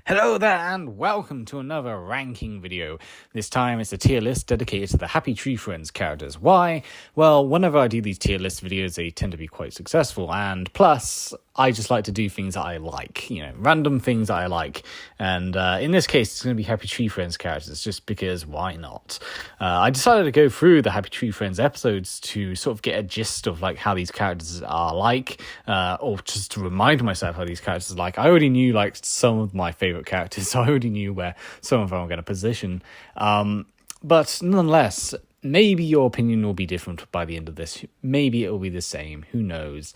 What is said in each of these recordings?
Hello there and welcome to another ranking video. This time it's a tier list dedicated to the Happy Tree Friends characters. Why? Well, whenever I do these tier list videos, they tend to be quite successful, and plus, I just like to do things that I like, random things that I like. And in this case, it's going to be Happy Tree Friends characters, just because why not? I decided to go through the Happy Tree Friends episodes to sort of get a gist of like how these characters are like, or just to remind myself how these characters are like. I already knew like some of my favorite characters, so I already knew where some of them were going to position. But nonetheless, maybe your opinion will be different by the end of this. Maybe it will be the same. Who knows?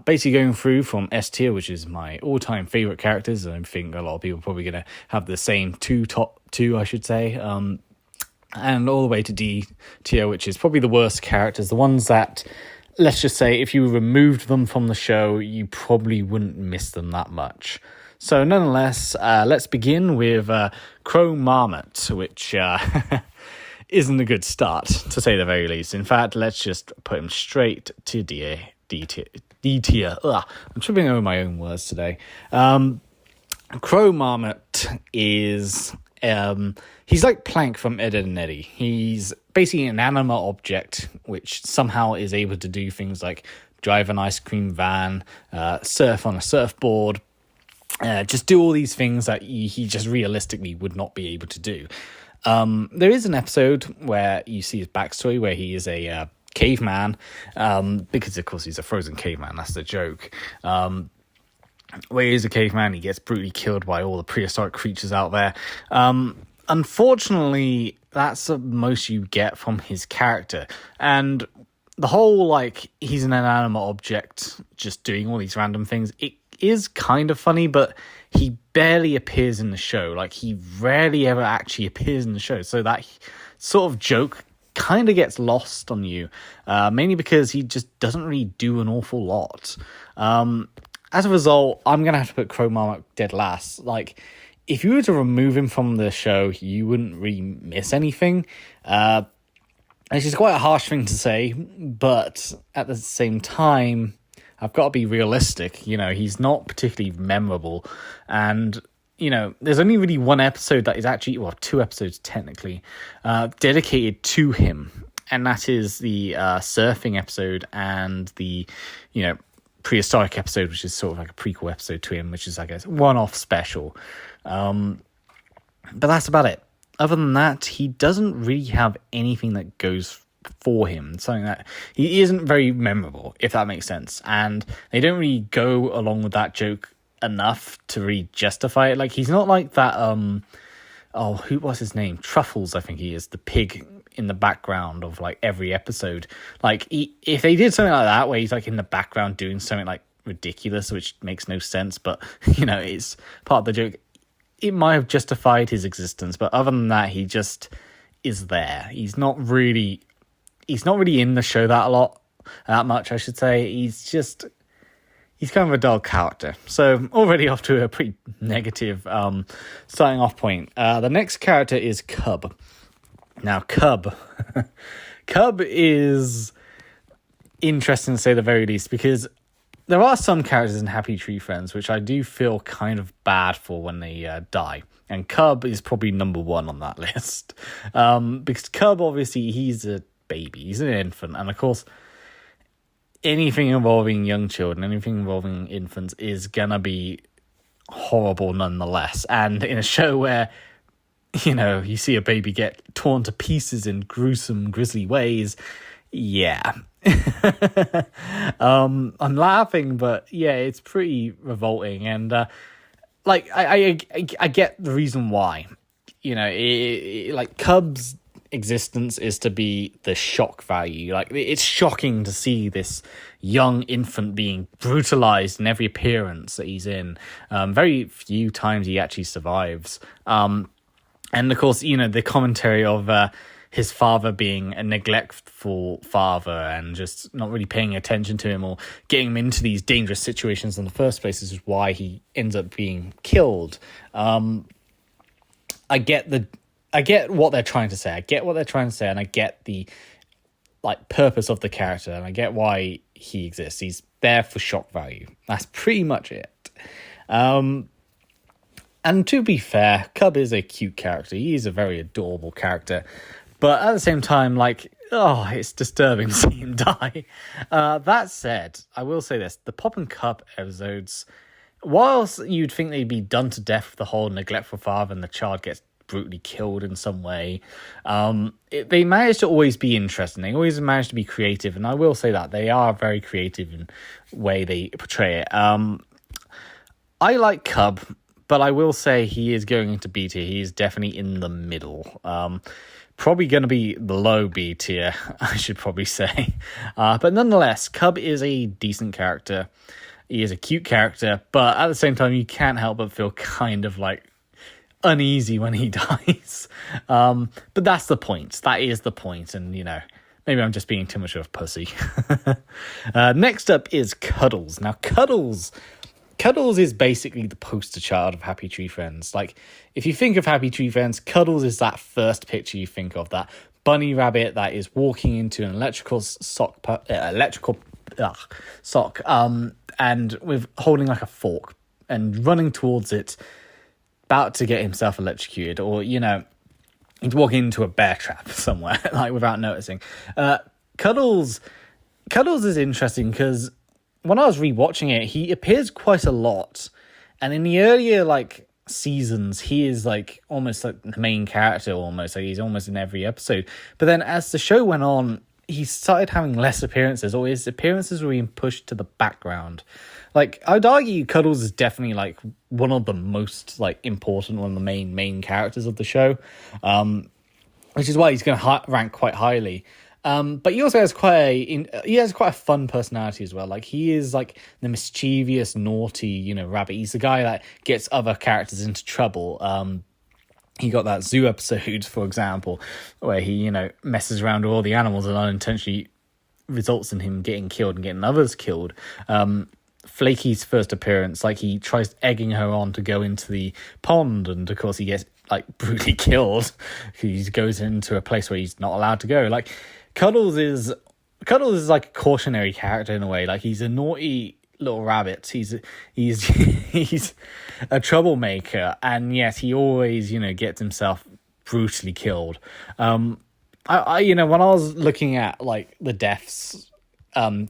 Basically going through from S tier, which is my all-time favorite characters. I think a lot of people are probably going to have the same top two, I should say. And all the way to D tier, which is probably the worst characters. The ones that, let's just say, if you removed them from the show, you probably wouldn't miss them that much. So nonetheless, let's begin with Crow Marmot, which isn't a good start, to say the very least. In fact, let's just put him straight to D tier. Ugh, I'm tripping over my own words today. Crow Marmot is... he's like Plank from Ed, Edd n Eddy. He's basically an animate object which somehow is able to do things like drive an ice cream van, surf on a surfboard, just do all these things that he just realistically would not be able to do. There is an episode where you see his backstory where he is a caveman, because of course he's a frozen caveman, that's the joke. Where he is a caveman, he gets brutally killed by all the prehistoric creatures out there. Unfortunately, that's the most you get from his character. And the whole, like, he's an inanimate object just doing all these random things, it is kind of funny, but he barely appears in the show. Like, he rarely ever actually appears in the show. So that sort of joke kind of gets lost on you, mainly because he just doesn't really do an awful lot. As a result, I'm going to have to put Crow Marmot dead last. Like, if you were to remove him from the show, you wouldn't really miss anything. This is quite a harsh thing to say, but at the same time, I've got to be realistic. He's not particularly memorable. And, there's only really one episode that is actually, well, two episodes technically, dedicated to him. And that is the surfing episode and the, prehistoric episode, which is sort of like a prequel episode to him, which is, I guess, one-off special. But that's about it. Other than that, he doesn't really have anything that goes for him. Something that he isn't very memorable, if that makes sense. And they don't really go along with that joke enough to really justify it. Like, he's not like that, who was his name? Truffles, I think he is, the pig in the background of like every episode. Like, if they did something like that where he's like in the background doing something like ridiculous, which makes no sense, but it's part of the joke, it might have justified his existence. But other than that, he just is there. He's not really in the show that much, I should say. He's kind of a dull character. So already off to a pretty negative starting off point. The next character is Cub. Now, Cub is interesting to say the very least, because there are some characters in Happy Tree Friends which I do feel kind of bad for when they die. And Cub is probably number one on that list. Because Cub, obviously, he's a baby. He's an infant. And, of course, anything involving young children, anything involving infants is going to be horrible nonetheless. And in a show where, you see a baby get torn to pieces in gruesome, grisly ways, yeah. I'm laughing, but yeah, it's pretty revolting. And I get the reason why. Like, Cub's existence is to be the shock value. Like, it's shocking to see this young infant being brutalized in every appearance that he's in. Very few times he actually survives. And of course, the commentary of his father being a neglectful father and just not really paying attention to him or getting him into these dangerous situations in the first place is why he ends up being killed. I get what they're trying to say. And I get the purpose of the character, and I get why he exists. He's there for shock value. That's pretty much it. And to be fair, Cub is a cute character. He is a very adorable character. But at the same time, like, oh, it's disturbing to see him die. That said, I will say this. The Pop and Cub episodes, whilst you'd think they'd be done to death with the whole neglectful father and the child gets brutally killed in some way, they manage to always be interesting. They always manage to be creative. And I will say that. They are very creative in the way they portray it. I like Cub, but I will say he is going into B tier. He is definitely in the middle. Probably going to be below B tier, I should probably say. But nonetheless, Cub is a decent character. He is a cute character, but at the same time, you can't help but feel kind of like uneasy when he dies. But that's the point. That is the point. And, you know, maybe I'm just being too much of a pussy. Next up is Cuddles. Now, Cuddles is basically the poster child of Happy Tree Friends. Like, if you think of Happy Tree Friends, Cuddles is that first picture you think of, that bunny rabbit that is walking into an electrical sock, and with holding like a fork and running towards it, about to get himself electrocuted, or, you know, he's walking into a bear trap somewhere, like, without noticing. Cuddles is interesting because when I was rewatching it, he appears quite a lot, and in the earlier like seasons, he is like almost like the main character, almost like he's almost in every episode. But then as the show went on, he started having less appearances, or his appearances were being pushed to the background. Like, I'd argue Cuddles is definitely like one of the most like important, one of the main characters of the show, which is why he's going to rank quite highly. But he also has quite a fun personality as well. Like, he is like the mischievous, naughty, you know, rabbit. He's the guy that gets other characters into trouble. He got that zoo episode, for example, where he, you know, messes around with all the animals and unintentionally results in him getting killed and getting others killed. Flaky's first appearance, like, he tries egging her on to go into the pond, and of course he gets like brutally killed. He goes into a place where he's not allowed to go. Like, Cuddles is like a cautionary character in a way. Like, he's a naughty little rabbit. He's he's a troublemaker, and yes, he always, you know, gets himself brutally killed. I you know, when I was looking at like the deaths,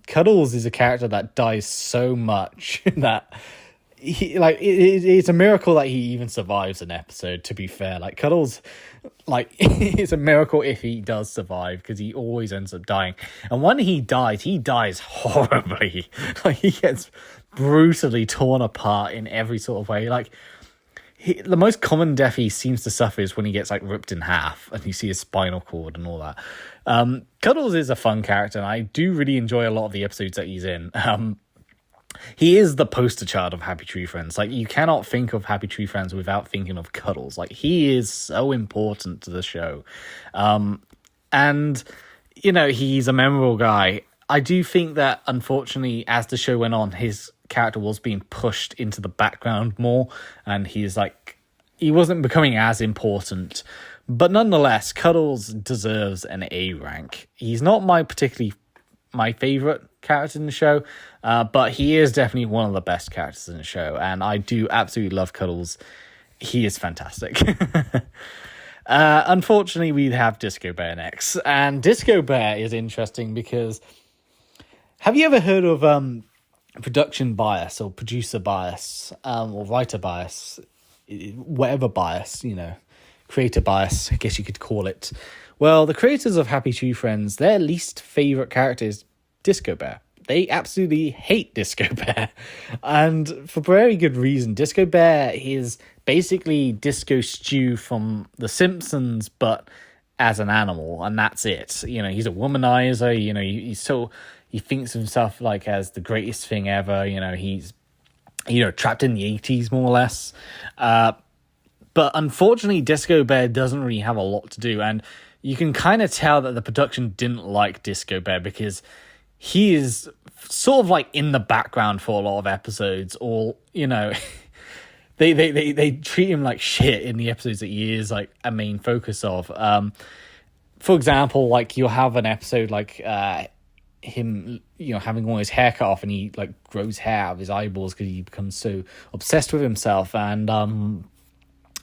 Cuddles is a character that dies so much that he, like, it's a miracle that he even survives an episode, to be fair. Like, Cuddles, like, it's a miracle if he does survive, because he always ends up dying. And when he dies horribly. Like, he gets brutally torn apart in every sort of way. Like, the most common death he seems to suffer is when he gets like ripped in half and you see his spinal cord and all that. Cuddles is a fun character, and I do really enjoy a lot of the episodes that he's in. He is the poster child of Happy Tree Friends. Like, you cannot think of Happy Tree Friends without thinking of Cuddles. Like, he is so important to the show. And, you know, he's a memorable guy. I do think that, unfortunately, as the show went on, his character was being pushed into the background more, and he wasn't becoming as important. But nonetheless, Cuddles deserves an A rank. He's not my favorite character in the show, but he is definitely one of the best characters in the show, and I do absolutely love Cuddles. He is fantastic. Unfortunately, we have Disco Bear next, and Disco Bear is interesting because, have you ever heard of production bias, or producer bias, or writer bias, whatever bias, you know, creator bias, I guess you could call it? Well, the creators of Happy Tree Friends, their least favorite character is Disco Bear. They absolutely hate Disco Bear, and for very good reason. Disco Bear is basically Disco Stew from The Simpsons, but as an animal, and that's it. You know, he's a womanizer. You know, he thinks of himself like as the greatest thing ever. You know, he's, you know, trapped in the 80s more or less. But unfortunately, Disco Bear doesn't really have a lot to do, and you can kind of tell that the production didn't like Disco Bear because he is sort of like in the background for a lot of episodes, or, you know, they treat him like shit in the episodes that he is like a main focus of. For example, like, you'll have an episode like him, you know, having all his hair cut off, and he like grows hair out of his eyeballs because he becomes so obsessed with himself. And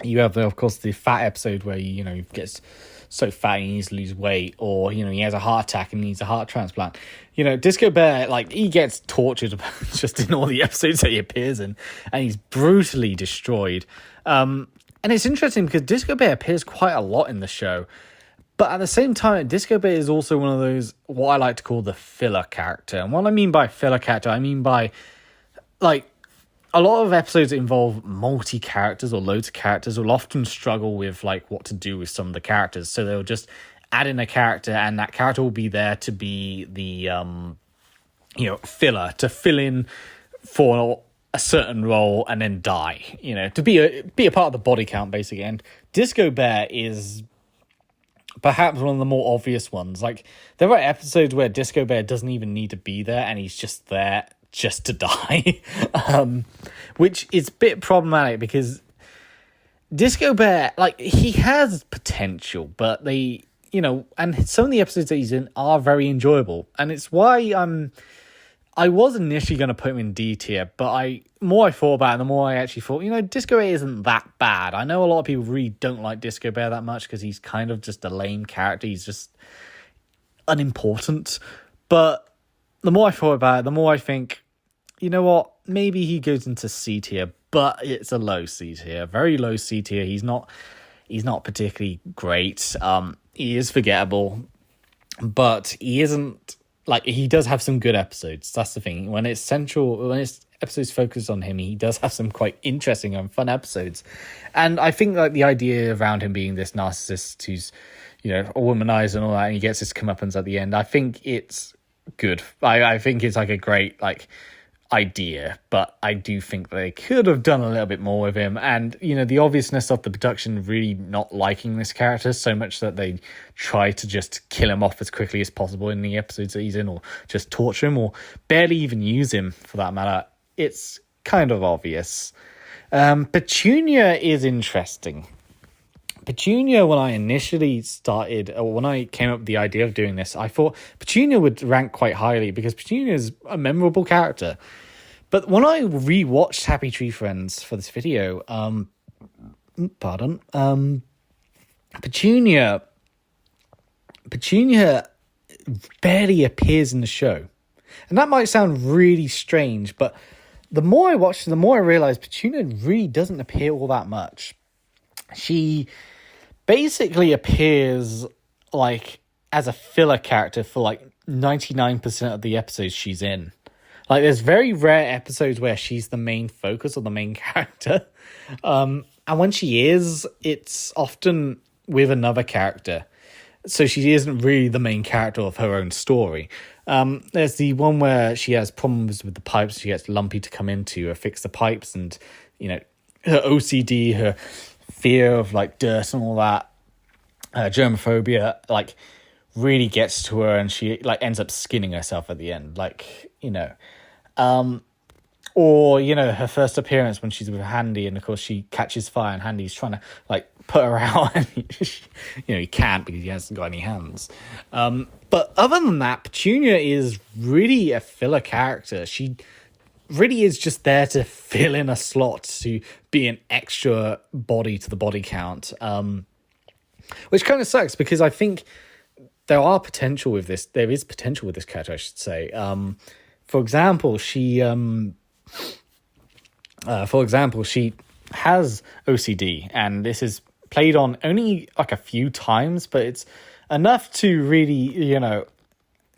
You have, of course, the fat episode where he gets so fat he needs to lose weight, or he has a heart attack and needs a heart transplant. Disco Bear, like, he gets tortured just in all the episodes that he appears in, and he's brutally destroyed. And it's interesting because Disco Bear appears quite a lot in the show, but at the same time, Disco Bear is also one of those, what I like to call the filler character. And what I mean by filler character, I mean by, like, a lot of episodes involve multi-characters or loads of characters will often struggle with, like, what to do with some of the characters. So they'll just add in a character, and that character will be there to be the, filler, to fill in for a certain role and then die, to be a part of the body count, basically. And Disco Bear is perhaps one of the more obvious ones. Like, there are episodes where Disco Bear doesn't even need to be there, and he's just there just to die, which is a bit problematic because Disco Bear, like, he has potential, but they, and some of the episodes that he's in are very enjoyable, and it's why I was initially going to put him in D tier, but the more I thought about it, the more I actually thought, Disco Bear isn't that bad. I know a lot of people really don't like Disco Bear that much because he's kind of just a lame character. He's just unimportant, but the more I thought about it, the more I think, you know what? Maybe he goes into C tier, but it's a low C tier, very low C tier. He's not particularly great. He is forgettable, but he isn't, like, he does have some good episodes. That's the thing. When it's episodes focused on him, he does have some quite interesting and fun episodes. And I think, like, the idea around him being this narcissist who's, a womanizer and all that, and he gets his comeuppance at the end, I think it's good. I think it's, like, a great, like, idea, but I do think they could have done a little bit more with him. And the obviousness of the production really not liking this character so much that they try to just kill him off as quickly as possible in the episodes that he's in, or just torture him, or barely even use him for that matter. It's kind of obvious. Petunia is interesting. Petunia, when I initially started, or when I came up with the idea of doing this, I thought Petunia would rank quite highly because Petunia is a memorable character. But when I rewatched Happy Tree Friends for this video, Petunia barely appears in the show. And that might sound really strange, but the more I watched, the more I realized Petunia really doesn't appear all that much. She basically appears, like, as a filler character for, like, 99% of the episodes she's in. Like, there's very rare episodes where she's the main focus or the main character. And when she is, it's often with another character. So she isn't really the main character of her own story. There's the one where she has problems with the pipes. She gets Lumpy to come in to fix the pipes, and, her OCD, her fear of, like, dirt and all that, germophobia, like, really gets to her, and she, like, ends up skinning herself at the end, like, or her first appearance when she's with Handy, and of course she catches fire and Handy's trying to, like, put her out, and he can't because he hasn't got any hands. But other than that, Petunia is really a filler character. She really is just there to fill in a slot, to be an extra body to the body count, which kind of sucks because I think there is potential with this character, I should say. For example, she has OCD, and this is played on only, like, a few times, but it's enough to really,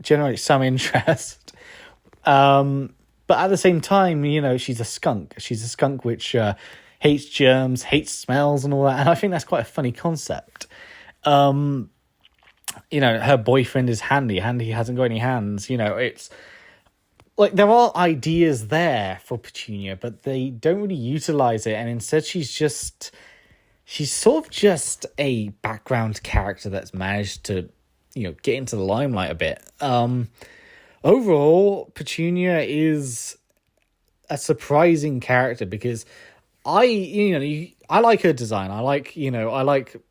generate some interest. But at the same time, she's a skunk. She's a skunk which hates germs, hates smells and all that. And I think that's quite a funny concept. Her boyfriend is Handy. Handy hasn't got any hands. It's like there are ideas there for Petunia, but they don't really utilize it. And instead she's sort of just a background character that's managed to, get into the limelight a bit. Overall, Petunia is a surprising character because I like her design. I like the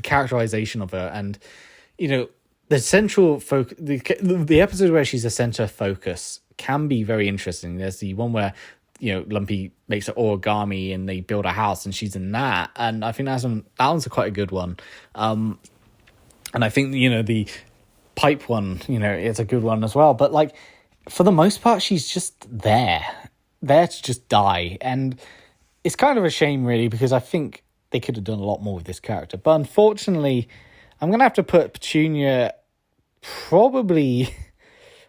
characterization of her, and the central focus, the episode where she's a center focus can be very interesting. There's the one where Lumpy makes an origami and they build a house and she's in that. And I think that one's quite a good one. And I think, the pipe one, is a good one as well. But like, for the most part, she's just there to just die. And it's kind of a shame, really, because I think they could have done a lot more with this character. But unfortunately, I'm going to have to put Petunia probably...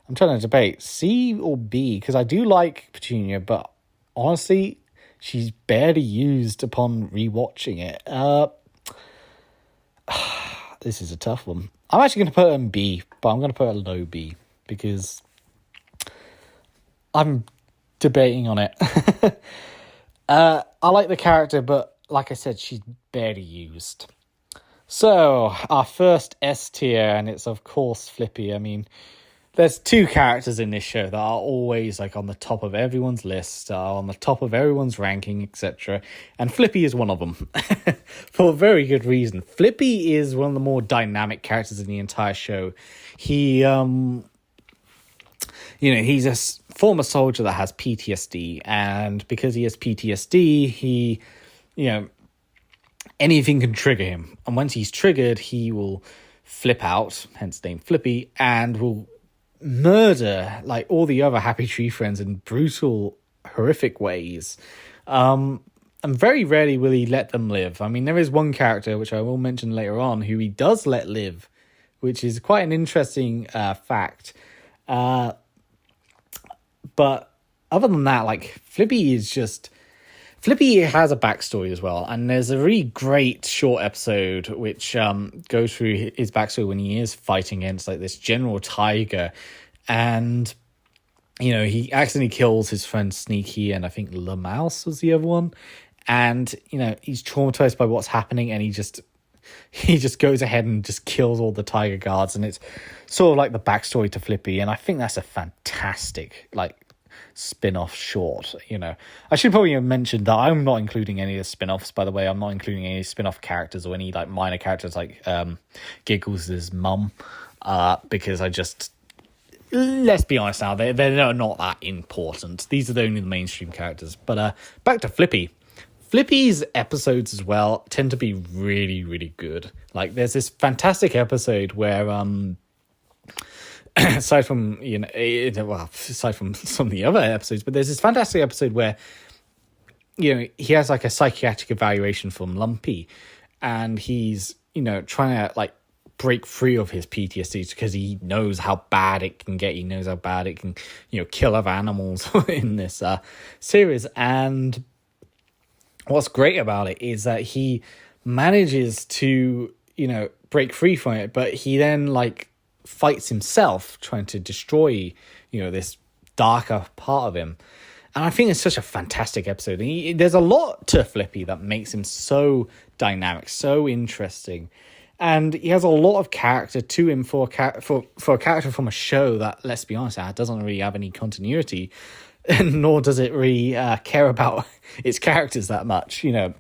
I'm trying to debate C or B, because I do like Petunia, but honestly, she's barely used upon rewatching it. This is a tough one. I'm actually going to put her in B, but I'm going to put her low B, because I'm debating on it. I like the character, but like I said, she's barely used. So, our first S tier, and it's of course Flippy. I mean, there's two characters in this show that are always like on the top of everyone's list, on the top of everyone's ranking, etc. And Flippy is one of them for a very good reason. Flippy is one of the more dynamic characters in the entire show. He, he's a former soldier that has PTSD, and because he has PTSD, he, anything can trigger him. And once he's triggered, he will flip out, hence the name Flippy, and will murder like all the other Happy Tree Friends in brutal, horrific ways. And very rarely will he let them live. I mean, there is one character, which I will mention later on, who he does let live, which is quite an interesting fact. But other than that, like, Flippy has a backstory as well, and there's a really great short episode which goes through his backstory when he is fighting against like this general tiger, and he accidentally kills his friend Sneaky, and I think La Mouse was the other one, and he's traumatized by what's happening, and he just goes ahead and just kills all the tiger guards, and it's sort of like the backstory to Flippy, and I think that's a fantastic like spin-off short. I should probably have mentioned that I'm not including any of the spin-offs, by the way. I'm not including any spin-off characters or any like minor characters like Giggles' mum, because let's be honest now, they're not that important. These are only the mainstream characters. But back to Flippy. Flippy's episodes as well tend to be really, really good. Like, there's this fantastic episode where aside from some of the other episodes, but there's this fantastic episode where he has like a psychiatric evaluation from Lumpy, and he's trying to like break free of his PTSD because he knows how bad it can get. He knows how bad it can kill other animals in this series. And what's great about it is that he manages to break free from it, but he then like fights himself, trying to destroy this darker part of him. And I think it's such a fantastic episode. There's a lot to Flippy that makes him so dynamic, so interesting, and he has a lot of character to him for a character from a show that, let's be honest, doesn't really have any continuity, nor does it really care about its characters that much. A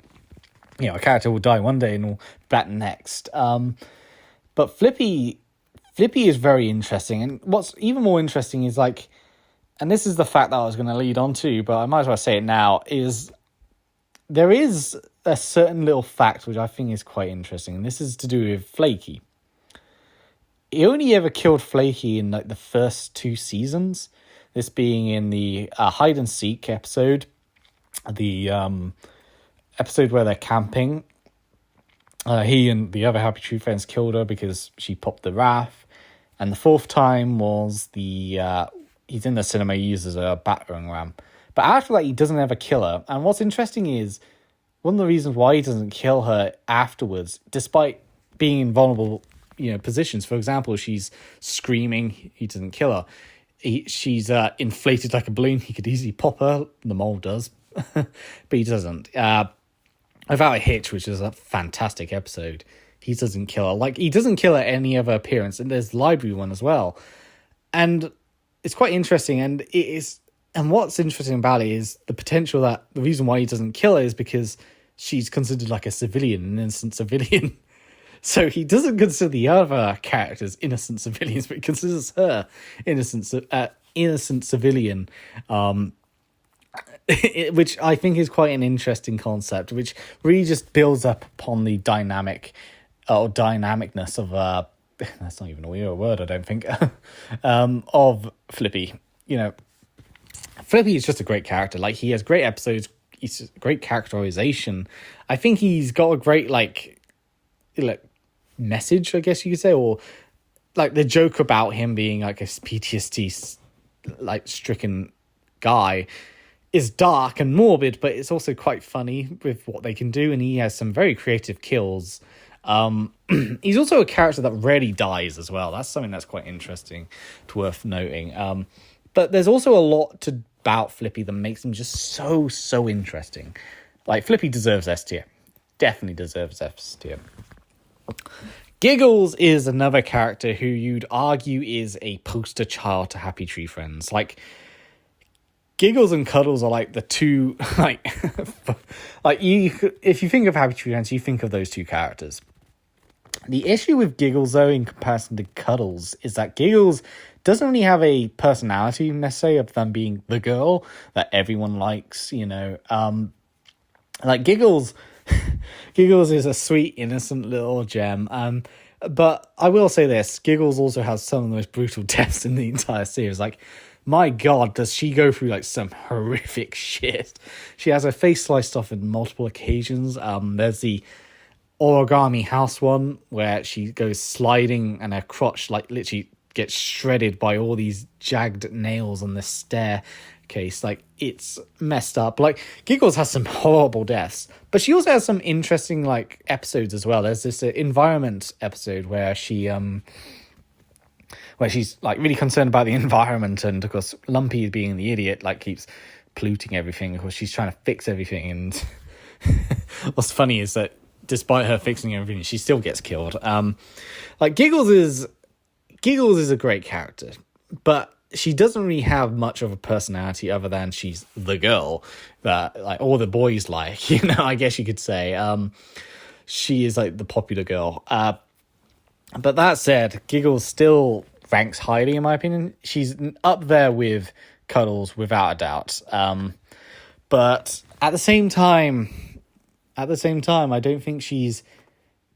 character will die one day and will back next. But Flippy is very interesting, and what's even more interesting is like, and this is the fact that I was going to lead on to, but I might as well say it now, is there is a certain little fact which I think is quite interesting, and this is to do with Flaky. He only ever killed Flaky in like the first 2 seasons, this being in the hide and seek episode, the episode where they're camping. He and the other Happy Tree Friends killed her because she popped the wrath. And the 4th time was he's in the cinema, he uses a battering ram. But after that, he doesn't ever kill her. And what's interesting is, one of the reasons why he doesn't kill her afterwards, despite being in vulnerable positions, for example, she's screaming, he doesn't kill her. She's inflated like a balloon, he could easily pop her, the mole does, but he doesn't. Without a Hitch, which is a fantastic episode, he doesn't kill her. Like, he doesn't kill her any other appearance, and there's the library one as well. And it's quite interesting, and what's interesting about it is the potential that the reason why he doesn't kill her is because she's considered like a civilian, an innocent civilian. So he doesn't consider the other characters innocent civilians, but he considers her innocent civilian. which I think is quite an interesting concept, which really just builds up upon the dynamicness of that's not even a real word, I don't think, of Flippy. Flippy is just a great character. Like, he has great episodes. He's great characterization. I think he's got a great like message, I guess you could say, or like the joke about him being like a PTSD like stricken guy is dark and morbid, but it's also quite funny with what they can do, and he has some very creative kills. He's also a character that rarely dies as well. That's something that's quite interesting, worth noting. But there's also a lot about Flippy that makes him just so interesting. Like, Flippy deserves S tier. Definitely deserves S tier. Giggles is another character who you'd argue is a poster child to Happy Tree Friends. Like, Giggles and Cuddles are like the two, if you think of Happy Tree Friends, you think of those two characters. The issue with Giggles, though, in comparison to Cuddles, is that Giggles doesn't really have a personality, necessarily, of them being the girl that everyone likes, Like, Giggles is a sweet, innocent little gem. But I will say this, Giggles also has some of the most brutal deaths in the entire series. Like, my God, does she go through like some horrific shit. She has her face sliced off in multiple occasions. There's the origami house one where she goes sliding and her crotch like literally gets shredded by all these jagged nails on the staircase. Like, it's messed up. Like, Giggles has some horrible deaths, but she also has some interesting like episodes as well. There's this environment episode where she's like really concerned about the environment, and of course Lumpy, being the idiot, like keeps polluting everything. Of course, she's trying to fix everything, and what's funny is that despite her fixing everything, she still gets killed. Like, Giggles is a great character, but she doesn't really have much of a personality other than she's the girl that like all the boys like, I guess you could say. She is like the popular girl. But that said, Giggles still ranks highly, in my opinion. She's up there with Cuddles without a doubt. But at the same time, I don't think she's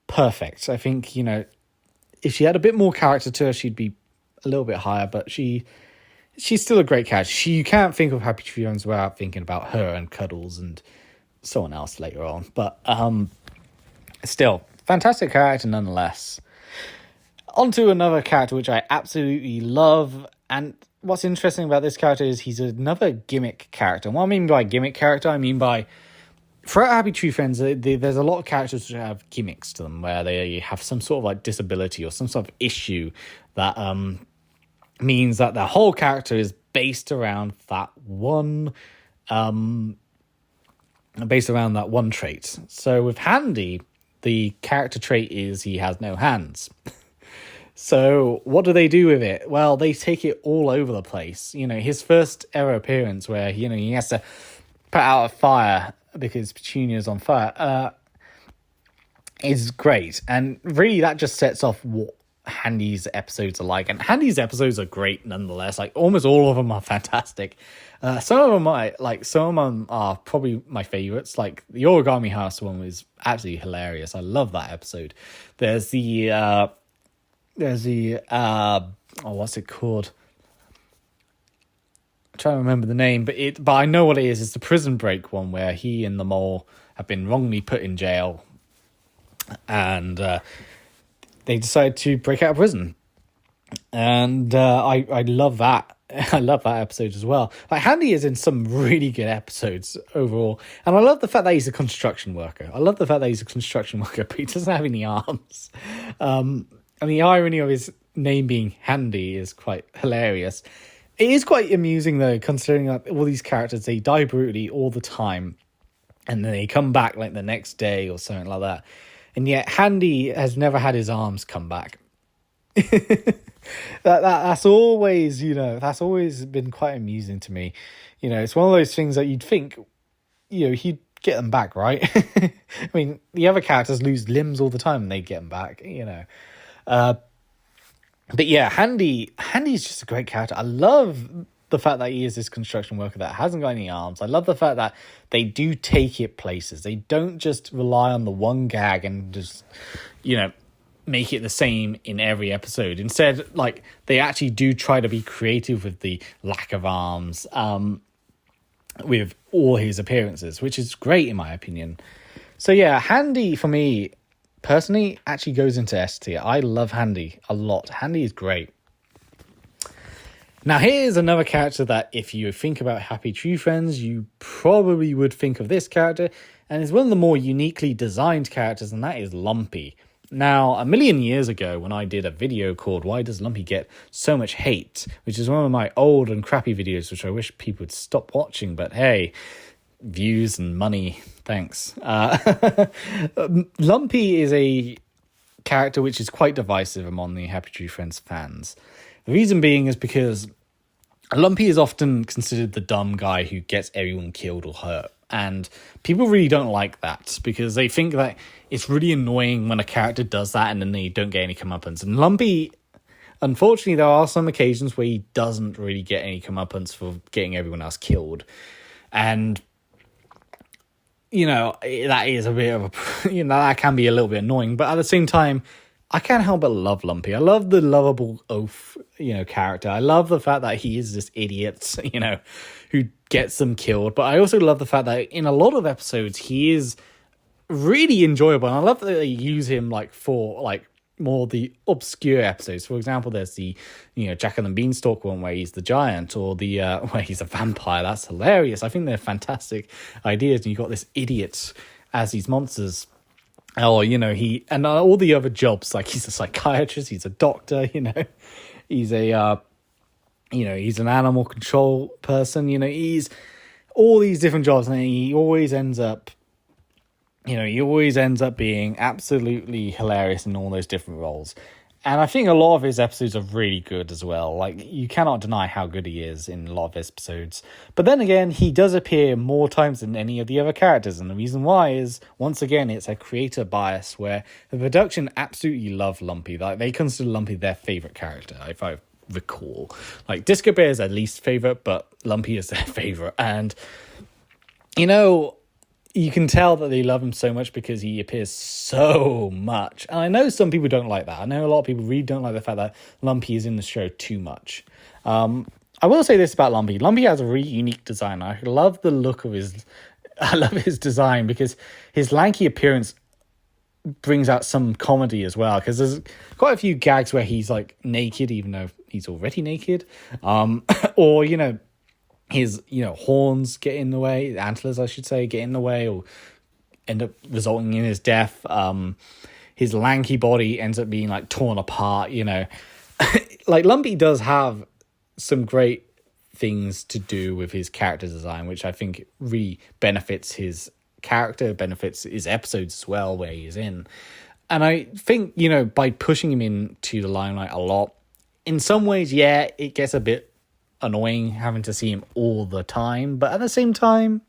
perfect. I think, if she had a bit more character to her, she'd be a little bit higher, but she's still a great character. You can't think of Happy Tree Friends without thinking about her and Cuddles and someone else later on. But still, fantastic character nonetheless. On to another character which I absolutely love, and what's interesting about this character is he's another gimmick character. And what I mean by gimmick character, I mean by, throughout Happy Tree Friends, there's a lot of characters which have gimmicks to them, where they have some sort of like disability or some sort of issue that means that their whole character is based around that one trait. So with Handy, the character trait is he has no hands. So what do they do with it? Well, they take it all over the place. His first ever appearance where, he has to put out a fire because Petunia's on fire, is great. And really that just sets off what Handy's episodes are like. And Handy's episodes are great nonetheless. Like, almost all of them are fantastic. Some of them are probably my favorites. Like, the Origami House one was absolutely hilarious. I love that episode. There's the what's it called? I'm trying to remember the name, but I know what it is. It's the prison break one where he and the mole have been wrongly put in jail, and they decide to break out of prison. And I love that. I love that episode as well. Like, Handy is in some really good episodes overall, and I love the fact that he's a construction worker. But he doesn't have any arms. And the irony of his name being Handy is quite hilarious. It is quite amusing, though, considering that all these characters, they die brutally all the time, and then they come back like the next day or something like that. And yet Handy has never had his arms come back. That's always, that's always been quite amusing to me. It's one of those things that you'd think, he'd get them back, right? I mean, the other characters lose limbs all the time and they get them back, But yeah, Handy's just a great character. I love the fact that he is this construction worker that hasn't got any arms. I love the fact that they do take it places. They don't just rely on the one gag and just, make it the same in every episode. Instead, like, they actually do try to be creative with the lack of arms, with all his appearances, which is great in my opinion. So yeah, Handy for me personally actually goes into S tier. I love Handy a lot. Handy is great. Now here's another character that if you think about Happy Tree Friends, you probably would think of this character, and it's one of the more uniquely designed characters, and that is Lumpy. Now, a million years ago, when I did a video called Why Does Lumpy Get So Much Hate, which is one of my old and crappy videos, which I wish people would stop watching, but hey, views and money, thanks. Lumpy is a character which is quite divisive among the Happy Tree Friends fans. The reason being is because Lumpy is often considered the dumb guy who gets everyone killed or hurt. And people really don't like that because they think that it's really annoying when a character does that and then they don't get any comeuppance. And Lumpy, unfortunately, there are some occasions where he doesn't really get any comeuppance for getting everyone else killed. And, that is a bit of a, that can be a little bit annoying. But at the same time, I can't help but love Lumpy. I love the lovable oaf, character. I love the fact that he is this idiot, who gets them killed. But I also love the fact that in a lot of episodes, he is really enjoyable. And I love that they use him for more the obscure episodes. For example, there's the, Jack and the Beanstalk one where he's the giant, or the where he's a vampire. That's hilarious. I think they're fantastic ideas. And you got this idiot as these monsters. Oh, he and all the other jobs, like he's a psychiatrist, he's a doctor, he's a, he's an animal control person, he's all these different jobs, and he always ends up, being absolutely hilarious in all those different roles. And I think a lot of his episodes are really good as well. Like, you cannot deny how good he is in a lot of his episodes. But then again, he does appear more times than any of the other characters. And the reason why is, once again, it's a creator bias where the production absolutely love Lumpy. Like, they consider Lumpy their favourite character, if I recall. Like, Disco Bear is their least favourite, but Lumpy is their favourite. And, you can tell that they love him so much because he appears so much. And I know some people don't like that. I know a lot of people really don't like the fact that Lumpy is in the show too much. I will say this about Lumpy. Lumpy has a really unique design. I love the look of I love his design because his lanky appearance brings out some comedy as well. Because there's quite a few gags where he's naked, even though he's already naked. Or, his horns get in the way, antlers I should say, get in the way or end up resulting in his death. His lanky body ends up being torn apart. Lumpy does have some great things to do with his character design, which I think really benefits his character, benefits his episodes as well where he is in. And I think by pushing him into the limelight a lot, in some ways, yeah, it gets a bit annoying having to see him all the time, but at the same time,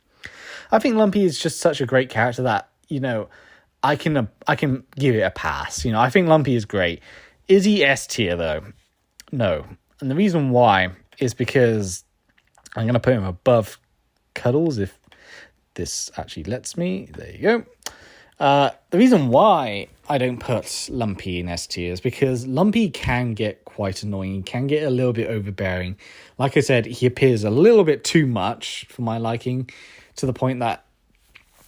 I think Lumpy is just such a great character that I can give it a pass. I think Lumpy is great. Is he S tier though? No, and the reason why is because I'm gonna put him above Cuddles if this actually lets me. There you go. The reason why I don't put Lumpy in S tier is because Lumpy can get quite annoying. He can get a little bit overbearing. Like I said, he appears a little bit too much for my liking, to the point that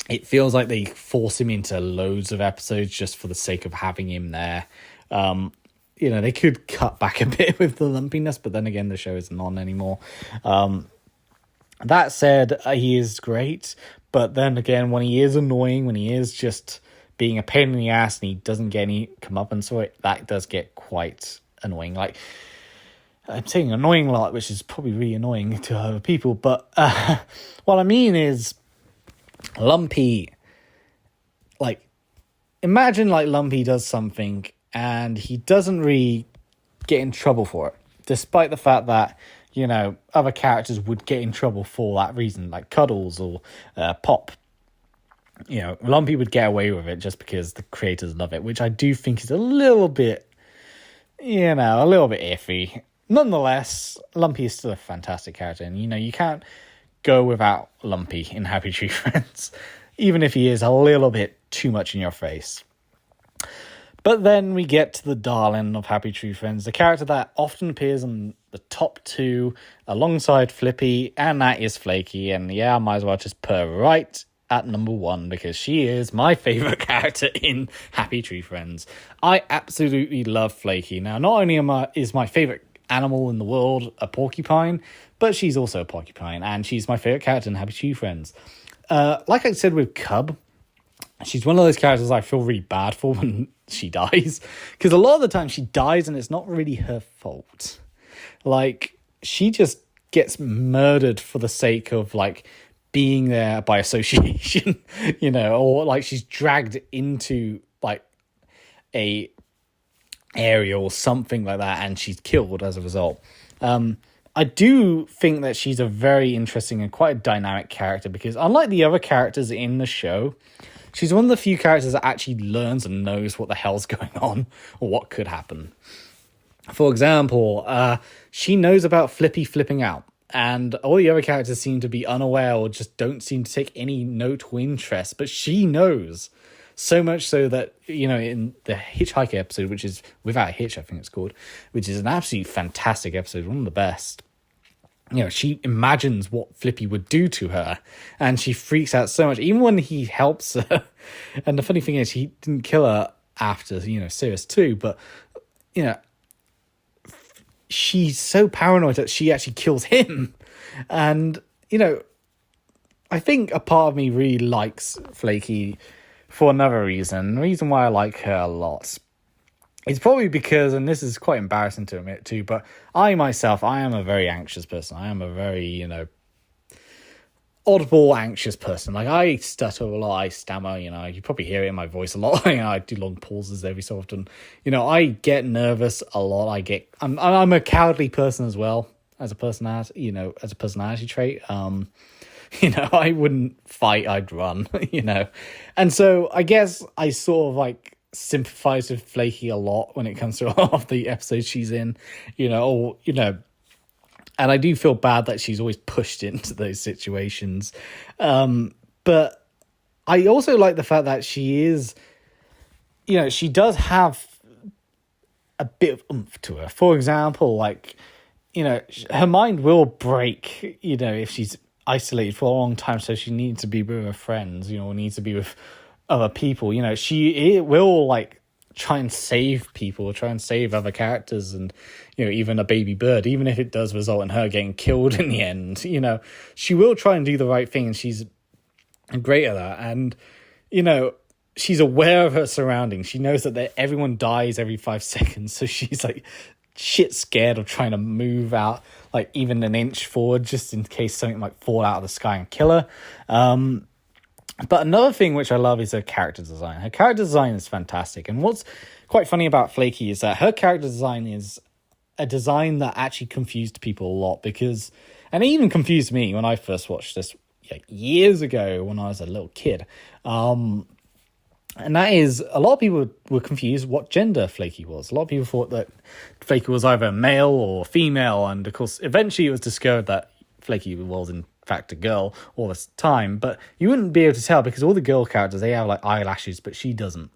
it feels like they force him into loads of episodes just for the sake of having him there. They could cut back a bit with the lumpiness, but then again, the show isn't on anymore. That said, he is great. But then again, when he is annoying, when he is just being a pain in the ass and he doesn't get any comeuppance for it, that does get quite annoying. I'm saying annoying a lot, which is probably really annoying to other people. But what I mean is, Lumpy, imagine Lumpy does something and he doesn't really get in trouble for it, despite the fact that other characters would get in trouble for that reason, like Cuddles or Pop. Lumpy would get away with it just because the creators love it, which I do think is a little bit iffy. nonetheless, Lumpy is still a fantastic character, and you can't go without Lumpy in Happy Tree Friends, even if he is a little bit too much in your face. But then we get to the darling of Happy Tree Friends, the character that often appears in the top 2 alongside Flippy, and that is Flaky. And yeah, I might as well just put her right at number 1 because she is my favourite character in Happy Tree Friends. I absolutely love Flaky. Now, not only is my favourite animal in the world a porcupine, but she's also a porcupine, and she's my favourite character in Happy Tree Friends. Like I said with Cub, she's one of those characters I feel really bad for when she dies, because a lot of the time she dies and it's not really her fault. Like, she just gets murdered for the sake of, like, being there by association, or, like, she's dragged into, like, a area or something like that, and she's killed as a result. I do think that she's a very interesting and quite a dynamic character, because unlike the other characters in the show, she's one of the few characters that actually learns and knows what the hell's going on or what could happen. For example, she knows about Flippy flipping out, and all the other characters seem to be unaware or just don't seem to take any note or interest, but she knows. So much so that, in the Hitchhiker episode, which is Without a Hitch, I think it's called, which is an absolutely fantastic episode, one of the best. She imagines what Flippy would do to her, and she freaks out so much, even when he helps her. And the funny thing is, he didn't kill her after, Series 2, but, she's so paranoid that she actually kills him. And, I think a part of me really likes Flaky for another reason. The reason why I like her a lot is probably because, and this is quite embarrassing to admit too, but I am a very anxious person. I am a very, oddball anxious person. Like, I stutter a lot, I stammer, you probably hear it in my voice a lot. I do long pauses every so often. I get nervous a lot. I'm a cowardly person as well, as a personality, as a personality trait. I wouldn't fight, I'd run, And so I guess I sort of like sympathize with Flaky a lot when it comes to all of the episodes she's in, and I do feel bad that she's always pushed into those situations. But I also like the fact that she is, she does have a bit of oomph to her. For example, like, her mind will break, if she's isolated for a long time, so she needs to be with her friends, needs to be with other people. She will like try and save people, try and save other characters, and even a baby bird, even if it does result in her getting killed in the end. She will try and do the right thing, and she's great at that. And she's aware of her surroundings. She knows that everyone dies every 5 seconds, so she's like shit scared of trying to move out like even an inch forward just in case something might fall out of the sky and kill her. But another thing which I love is her character design. Her character design is fantastic, and what's quite funny about Flaky is that her character design is a design that actually confused people a lot, and it even confused me when I first watched this years ago when I was a little kid. And that is, a lot of people were confused what gender Flaky was. A lot of people thought that Flaky was either male or female, and of course, eventually it was discovered that Flaky was in fact a girl all this time, but you wouldn't be able to tell because all the girl characters, they have like eyelashes, but she doesn't.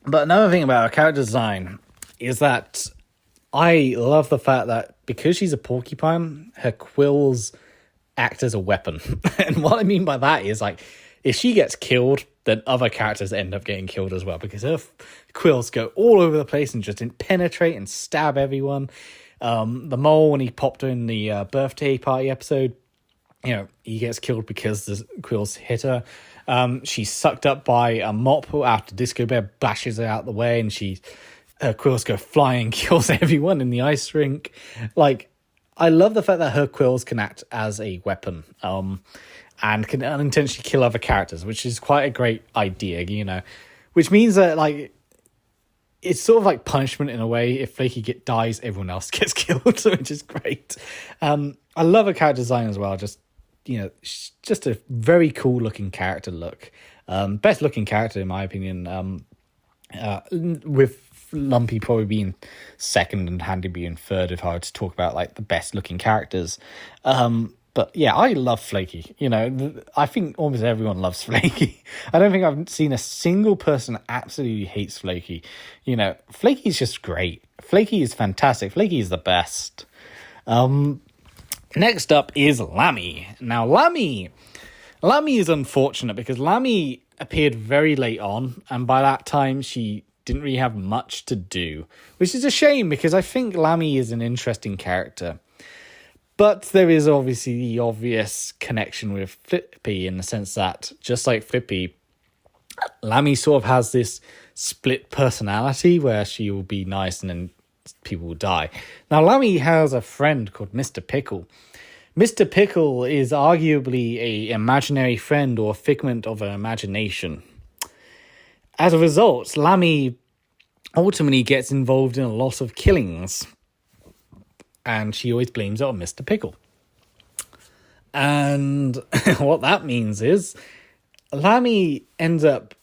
But another thing about her character design is that I love the fact that because she's a porcupine, her quills act as a weapon. And what I mean by that is, like, if she gets killed, then other characters end up getting killed as well, because her quills go all over the place and just penetrate and stab everyone. The mole, when he popped in the birthday party episode, he gets killed because the quills hit her. She's sucked up by a mop after Disco Bear bashes her out the way, and her quills go flying, kills everyone in the ice rink. Like, I love the fact that her quills can act as a weapon, and can unintentionally kill other characters, which is quite a great idea, which means that, like, it's sort of like punishment in a way. If Flaky dies, everyone else gets killed, which is great. I love her character design as well. Just, just a very cool looking character look. Best looking character in my opinion. With Lumpy probably being second and Handy being third if I were to talk about like the best looking characters. But yeah, I love Flaky. I think almost everyone loves Flaky. I don't think I've seen a single person that absolutely hates Flaky. Flaky's just great. Flaky is fantastic. Flaky is the best. Next up is Lammy. Now, Lammy is unfortunate because Lammy appeared very late on, and by that time she didn't really have much to do, which is a shame because I think Lammy is an interesting character. But there is obviously the obvious connection with Flippy in the sense that, just like Flippy, Lammy sort of has this split personality where she will be nice and then people will die. Now, Lammy has a friend called Mr. Pickle. Mr. Pickle is arguably an imaginary friend or a figment of her imagination. As a result, Lammy ultimately gets involved in a lot of killings. And she always blames it on Mr. Pickle. And what that means is Lammy ends up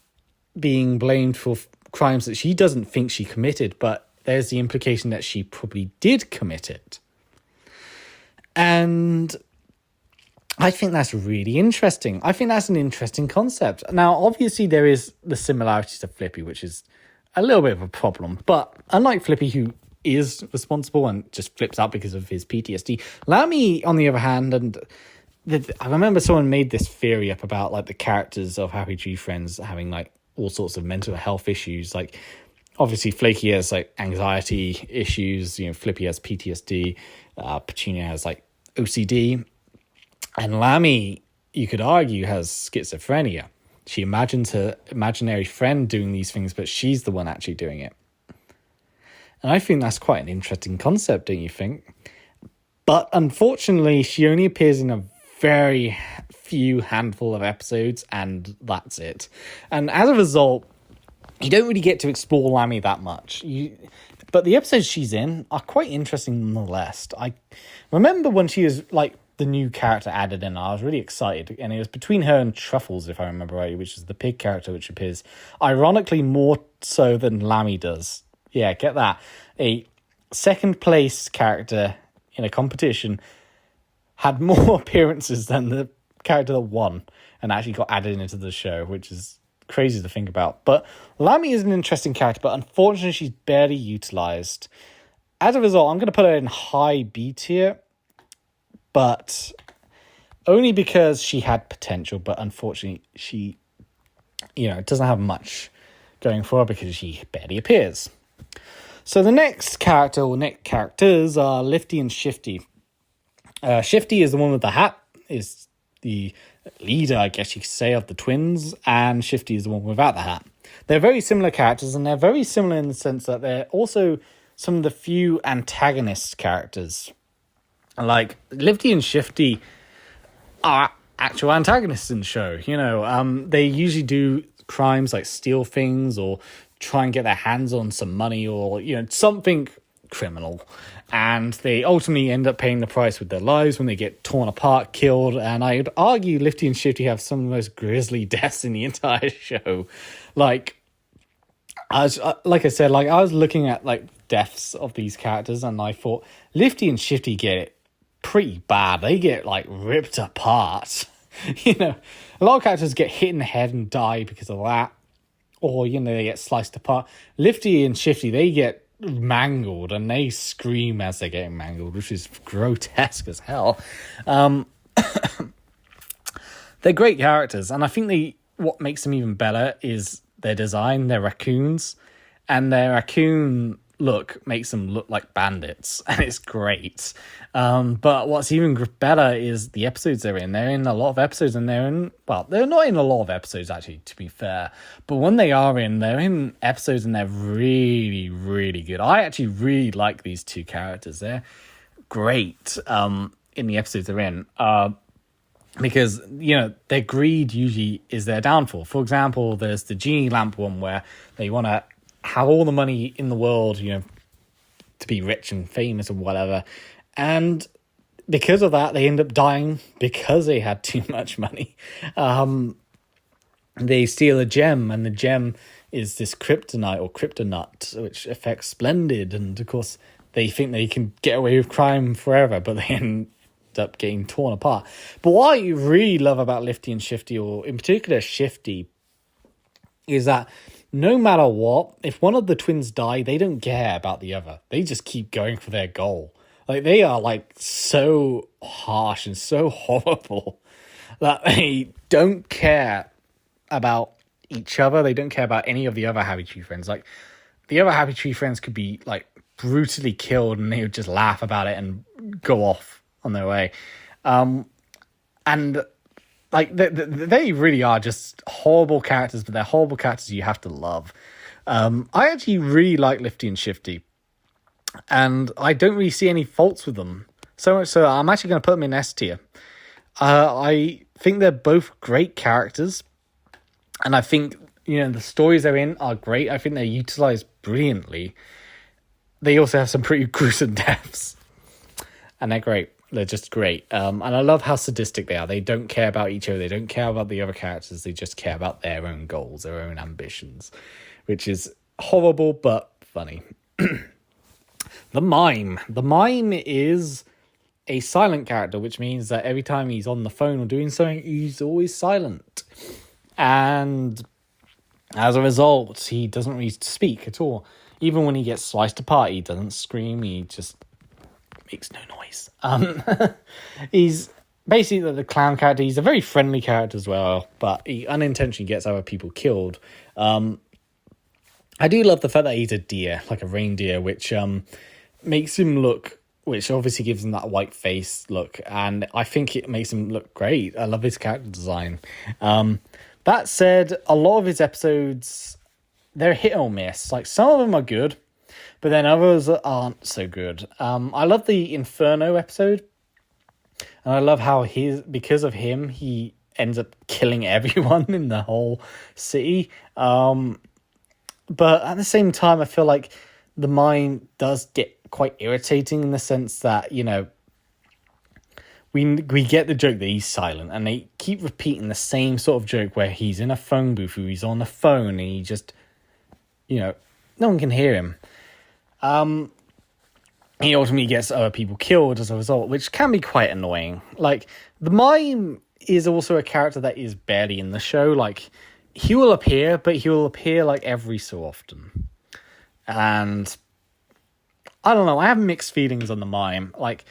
being blamed for crimes that she doesn't think she committed, but there's the implication that she probably did commit it. And I think that's really interesting. I think that's an interesting concept. Now, obviously, there is the similarities to Flippy, which is a little bit of a problem. But unlike Flippy, who is responsible and just flips out because of his PTSD, Lammy, on the other hand, and I remember someone made this theory up about like the characters of Happy Tree Friends having like all sorts of mental health issues. Like, obviously, Flaky has like anxiety issues. Flippy has PTSD. Petunia has like OCD, and Lammy, you could argue, has schizophrenia. She imagines her imaginary friend doing these things, but she's the one actually doing it. And I think that's quite an interesting concept, don't you think? But unfortunately, she only appears in a very few handful of episodes, and that's it. And as a result, you don't really get to explore Lammy that much. But the episodes she's in are quite interesting nonetheless. I remember when she was like the new character added in, I was really excited. And it was between her and Truffles, if I remember right, which is the pig character, which appears ironically more so than Lammy does. Yeah, get that. A second place character in a competition had more appearances than the character that won and actually got added into the show, which is crazy to think about. But Lammy is an interesting character, but unfortunately she's barely utilized. As a result, I'm going to put her in high B tier, but only because she had potential, but unfortunately she, doesn't have much going for her because she barely appears. So the next character, or next characters, are Lifty and Shifty. Shifty is the one with the hat, is the leader, I guess you could say, of the twins, and Shifty is the one without the hat. They're very similar characters, and they're very similar in the sense that they're also some of the few antagonist characters. Like, Lifty and Shifty are actual antagonists in the show. They usually do crimes like steal things or try and get their hands on some money or, something criminal. And they ultimately end up paying the price with their lives when they get torn apart, killed. And I would argue Lifty and Shifty have some of the most grisly deaths in the entire show. Like I was looking at like deaths of these characters, and I thought Lifty and Shifty get it pretty bad. They get like ripped apart. A lot of characters get hit in the head and die because of that. Or, they get sliced apart. Lifty and Shifty, they get mangled and they scream as they're getting mangled, which is grotesque as hell. They're great characters, and I think what makes them even better is their design. They're raccoons, and their raccoon look makes them look like bandits, and it's great. But what's even better is the episodes they're in. They're in a lot of episodes, and they're not in a lot of episodes, actually, to be fair. But when they're in episodes, and they're really, really good. I actually really like these two characters. They're great in the episodes they're in. Because, their greed usually is their downfall. For example, there's the genie lamp one where they want to have all the money in the world, to be rich and famous and whatever. And because of that, they end up dying because they had too much money. They steal a gem, and the gem is this kryptonite or kryptonut, which affects Splendid. And of course, they think they can get away with crime forever, but they end up getting torn apart. But what I really love about Lifty and Shifty, or in particular Shifty, is that no matter what, if one of the twins die, they don't care about the other. They just keep going for their goal. Like, they are like so harsh and so horrible that they don't care about each other. They don't care about any of the other Happy Tree Friends. Like, the other Happy Tree Friends could be like brutally killed and they would just laugh about it and go off on their way. And like they really are just horrible characters, but they're horrible characters you have to love. I actually really like Lifty and Shifty, and I don't really see any faults with them. So much so I'm actually going to put them in S tier. I think they're both great characters, and I think, you know, the stories they're in are great. I think they're utilized brilliantly. They also have some pretty gruesome deaths, and they're great. They're just great. And I love how sadistic they are. They don't care about each other. They don't care about the other characters. They just care about their own goals, their own ambitions, which is horrible but funny. The Mime. The Mime is a silent character, which means that every time he's on the phone or doing something, he's always silent. And as a result, he doesn't really speak at all. Even when he gets sliced apart, he doesn't scream. He just makes no noise. He's basically the clown character. He's a very friendly character as well, but he unintentionally gets other people killed. I do love the fact that he's a deer, like a reindeer, which makes him look, which obviously gives him that white face look, and I think it makes him look great. I love his character design. That said, a lot of his episodes, they're hit or miss. Like, some of them are good, but then others aren't so good. I love the Inferno episode, and I love how because of him, he ends up killing everyone in the whole city. But at the same time, I feel like the Mime does get quite irritating in the sense that, you know, we get the joke that he's silent, and they keep repeating the same sort of joke where he's in a phone booth, or he's on the phone, and he just, you know, no one can hear him. He ultimately gets other people killed as a result, which can be quite annoying. Like, the Mime is also a character that is barely in the show. Like, he will appear, but he will appear like every so often. And I don't know, I have mixed feelings on the Mime. Like,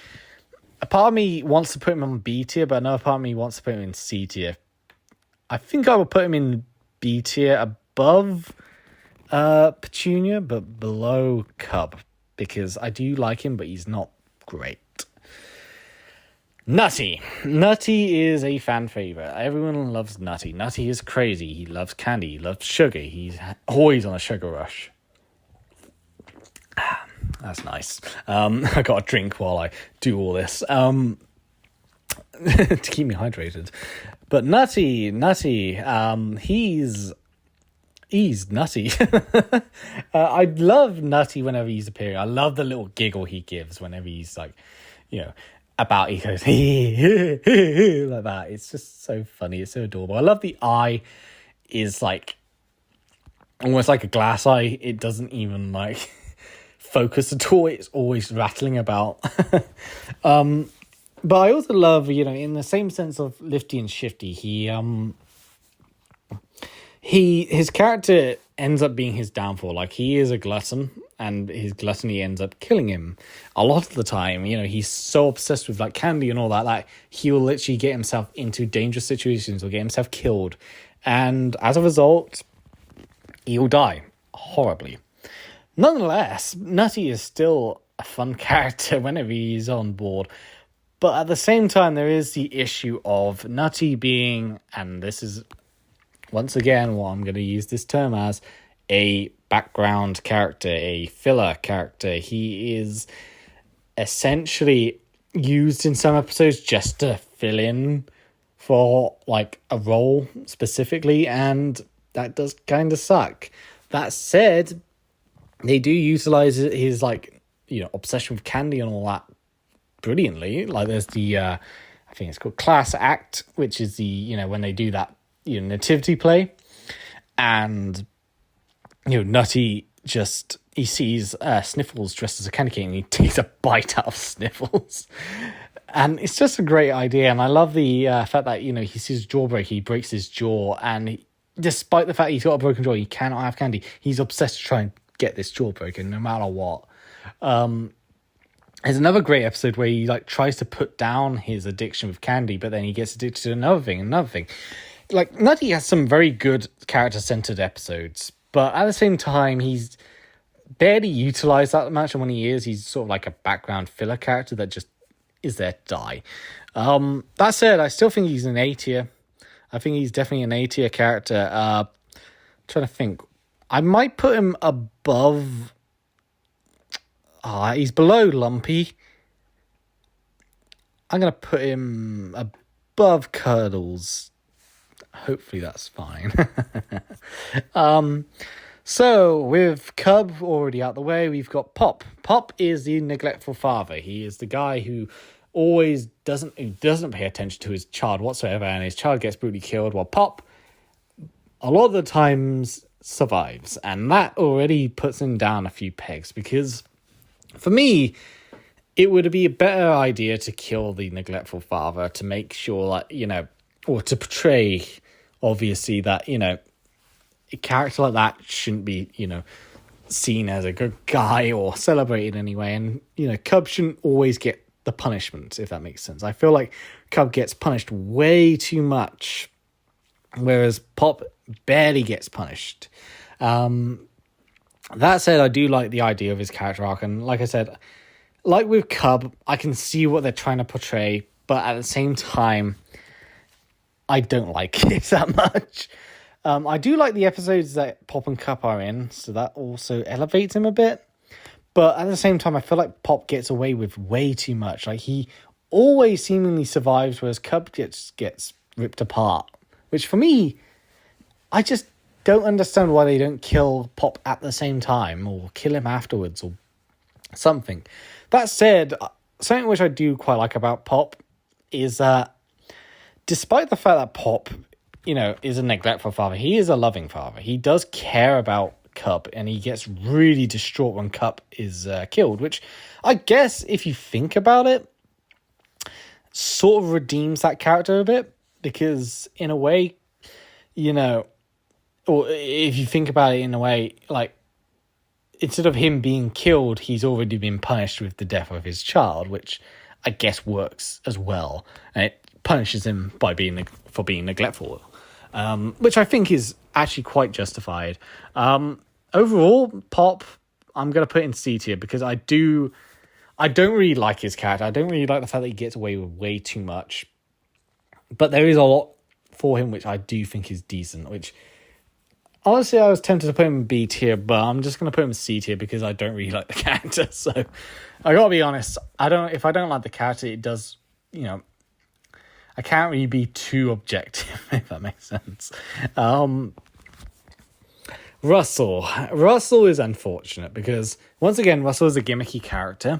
a part of me wants to put him on B tier, but another part of me wants to put him in C tier. I think I will put him in B tier above Petunia, but below Cub, because I do like him, but he's not great. Nutty. Nutty is a fan favorite. Everyone loves Nutty. Nutty is crazy. He loves candy. He loves sugar. He's always on a sugar rush. That's nice. I got a drink while I do all this to keep me hydrated. But Nutty, he's nutty. I love Nutty whenever he's appearing. I love the little giggle he gives whenever he's like, you know, about, he goes like that. It's just so funny. It's so adorable. I love the eye is like almost like a glass eye. It doesn't even like focus at all. It's always rattling about. But I also love, you know, in the same sense of Lifty and Shifty, his character ends up being his downfall. Like, he is a glutton, and his gluttony ends up killing him a lot of the time. You know, he's so obsessed with like candy and all that, like he will literally get himself into dangerous situations or get himself killed, and as a result, he will die horribly. Nonetheless, Nutty is still a fun character whenever he's on board. But at the same time, there is the issue of Nutty being, and this is once again what I'm going to use this term as, a background character, a filler character. He is essentially used in some episodes just to fill in for like a role specifically, and that does kind of suck. That said, they do utilize his like, you know, obsession with candy and all that brilliantly. Like, there's the I think it's called Class Act, which is the, you know, when they do that, you know, nativity play, and Nutty he sees Sniffles dressed as a candy cane and he takes a bite out of Sniffles. And it's just a great idea. And I love the fact that, he sees his jaw break, he breaks his jaw, and despite the fact he's got a broken jaw, he cannot have candy. He's obsessed to try and get this jaw broken no matter what. There's another great episode where he tries to put down his addiction with candy, but then he gets addicted to another thing. Nutty has some very good character-centered episodes, but at the same time, he's barely utilized that much, and when he is, he's sort of like a background filler character that just is there to die. That said, I still think he's an A tier. I think he's definitely an A tier character. Trying to think. I might put him above... he's below Lumpy. I'm going to put him above Cuddles. Hopefully that's fine. So with Cub already out the way, we've got Pop. Pop is the neglectful father. He is the guy who always doesn't pay attention to his child whatsoever, and his child gets brutally killed, while Pop, a lot of the times, survives. And that already puts him down a few pegs, because for me, it would be a better idea to kill the neglectful father to make sure that, or to portray, obviously, that, a character like that shouldn't be, seen as a good guy or celebrated anyway. And, Cub shouldn't always get the punishment, if that makes sense. I feel like Cub gets punished way too much, whereas Pop barely gets punished. That said, I do like the idea of his character arc, and like I said, like with Cub, I can see what they're trying to portray, but at the same time, I don't like it that much. I do like the episodes that Pop and Cup are in, so that also elevates him a bit. But at the same time, I feel like Pop gets away with way too much. He always seemingly survives, whereas Cup gets ripped apart. Which for me, I just don't understand why they don't kill Pop at the same time, or kill him afterwards, or something. That said, something which I do quite like about Pop is that despite the fact that Pop, is a neglectful father, he is a loving father. He does care about Cup, and he gets really distraught when Cup is killed, which I guess, if you think about it, sort of redeems that character a bit, because in a way, or if you think about it in a way, instead of him being killed, he's already been punished with the death of his child, which I guess works as well, and it punishes him for being neglectful, which I think is actually quite justified. Overall, Pop, I'm going to put in C tier, because I don't really like his character. I don't really like the fact that he gets away with way too much, but there is a lot for him which I do think is decent, which honestly I was tempted to put him in B tier, but I'm just going to put him in C tier because I don't really like the character. So I got to be honest, if I don't like the character, it does, I can't really be too objective, if that makes sense. Russell is unfortunate because, once again, Russell is a gimmicky character,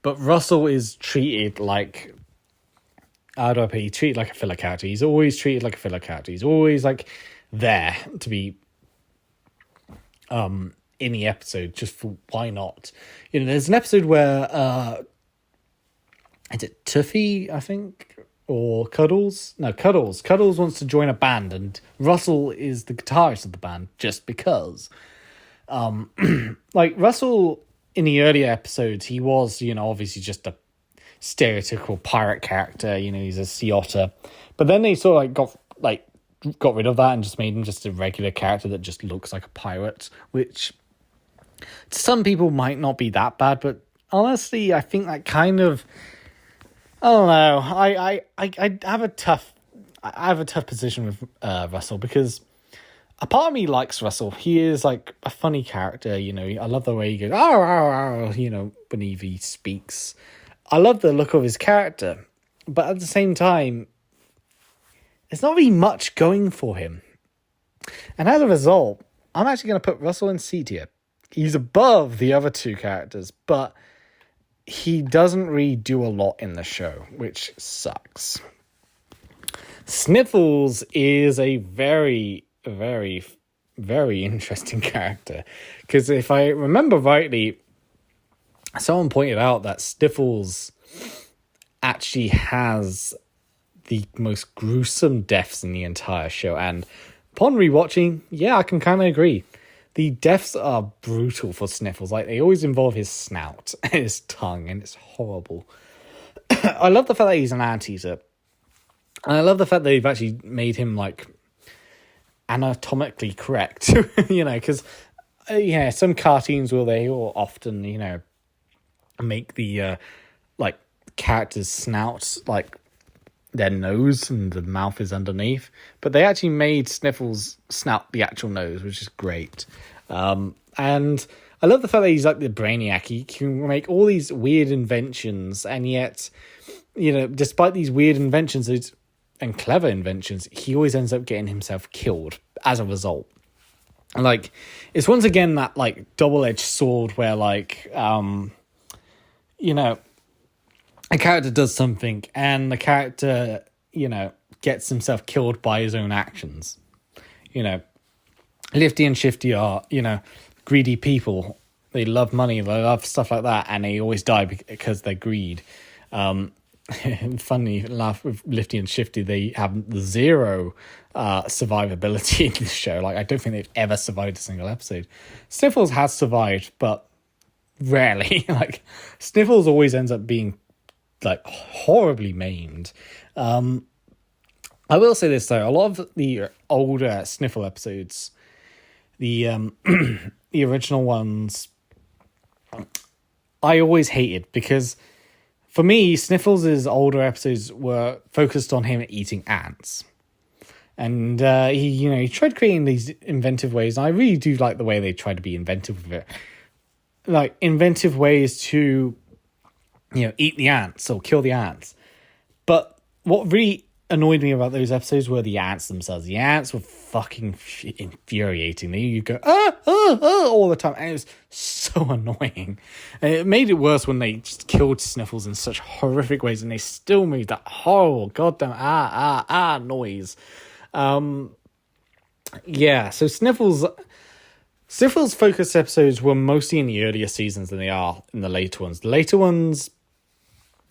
but Russell is treated like, how do I put it? He's treated like a filler character. He's always treated like a filler character. He's always there to be in the episode, just for why not? There's an episode where is it Toothy, I think? Or Cuddles? No, Cuddles. Cuddles wants to join a band, and Russell is the guitarist of the band just because. Russell, in the earlier episodes, he was, obviously just a stereotypical pirate character. He's a sea otter. But then they sort of got rid of that and just made him just a regular character that just looks like a pirate, which to some people might not be that bad, but honestly, I think that kind of... I don't know. I have a tough position with Russell, because a part of me likes Russell. He is a funny character. I love the way he goes, "Arr, arr, arr," when he speaks. I love the look of his character, but at the same time, there's not really much going for him. And as a result, I'm actually going to put Russell in C tier. He's above the other two characters, but he doesn't really do a lot in the show, which sucks. Sniffles is a very, very very interesting character. Because if I remember rightly, someone pointed out that Sniffles actually has the most gruesome deaths in the entire show. And upon rewatching, I can kind of agree. The deaths are brutal for Sniffles. Like, they always involve his snout and his tongue, and it's horrible. I love the fact that he's an anteater. And I love the fact that they've actually made him, like, anatomically correct. Because, some cartoons will often, make the, character's snout, like, their nose and the mouth is underneath, but they actually made Sniffles snout the actual nose, which is great. And I love the fact that he's like the brainiac. He can make all these weird inventions, and yet, despite these weird inventions and clever inventions, he always ends up getting himself killed as a result. Like, it's once again that like double-edged sword where a character does something and the character, gets himself killed by his own actions. Lifty and Shifty are, greedy people. They love money, they love stuff like that, and they always die because they're greed. Funny enough, with Lifty and Shifty, they have zero survivability in this show. Like, I don't think they've ever survived a single episode. Sniffles has survived, but rarely. Like, Sniffles always ends up being like horribly maimed. I will say this though, a lot of the older Sniffle episodes, the the original ones, I always hated, because for me, Sniffles' older episodes were focused on him eating ants. And he tried creating these inventive ways, and I really do like the way they try to be inventive with it. Like, inventive ways to eat the ants or kill the ants. But what really annoyed me about those episodes were the ants themselves. The ants were fucking infuriating. You go, all the time. And it was so annoying. And it made it worse when they just killed Sniffles in such horrific ways, and they still made that horrible goddamn noise. So Sniffles focus episodes were mostly in the earlier seasons than they are in the later ones. The later ones,